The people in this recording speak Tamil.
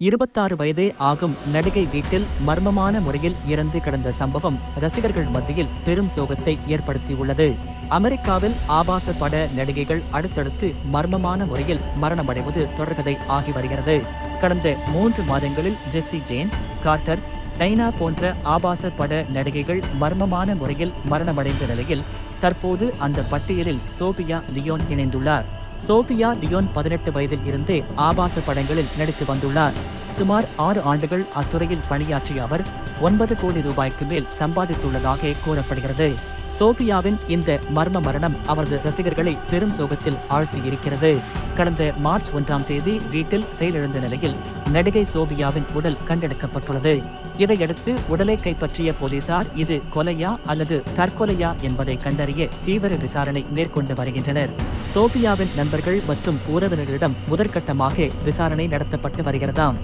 26 வயதே ஆகும் நடிகை வீட்டில் மர்மமான முறையில் இறந்து கிடந்த சம்பவம் ரசிகர்கள் மத்தியில் பெரும் சோகத்தை ஏற்படுத்தியுள்ளது. அமெரிக்காவில் ஆபாச பட நடிகைகள் அடுத்தடுத்து மர்மமான முறையில் மரணமடைவது தொடர்கதை ஆகி வருகிறது. கடந்த 3 மாதங்களில் ஜெஸ்ஸி ஜேன், கார்ட்டர், டைனா போன்ற ஆபாச பட நடிகைகள் மர்மமான முறையில் மரணமடைந்த நிலையில் தற்போது அந்த பட்டியலில் சோபியா லியோன் இணைந்துள்ளார். சோபியா லியோன் 18 வயதில் இருந்தே ஆபாச படங்களில் நடித்து வந்துள்ளார். சுமார் 6 ஆண்டுகள் அத்துறையில் பணியாற்றிய அவர் 9 கோடி ரூபாய்க்கு மேல் சம்பாதித்துள்ளதாக கூறப்படுகிறது. சோபியாவின் இந்த மர்ம மரணம் அவரது ரசிகர்களை பெரும் சோகத்தில் ஆழ்த்தியிருக்கிறது. கடந்த மார்ச் 1ஆம் தேதி வீட்டில் செயலிழந்த நிலையில் நடிகை சோபியாவின் உடல் கண்டெடுக்கப்பட்டுள்ளது. இதையடுத்து உடலை கைப்பற்றிய போலீசார் இது கொலையா அல்லது தற்கொலையா என்பதை கண்டறிய தீவிர விசாரணை மேற்கொண்டு வருகின்றனர். சோபியாவின் நண்பர்கள் மற்றும் உறவினர்களிடம் முதற்கட்டமாக விசாரணை நடத்தப்பட்டு வருகிறதாம்.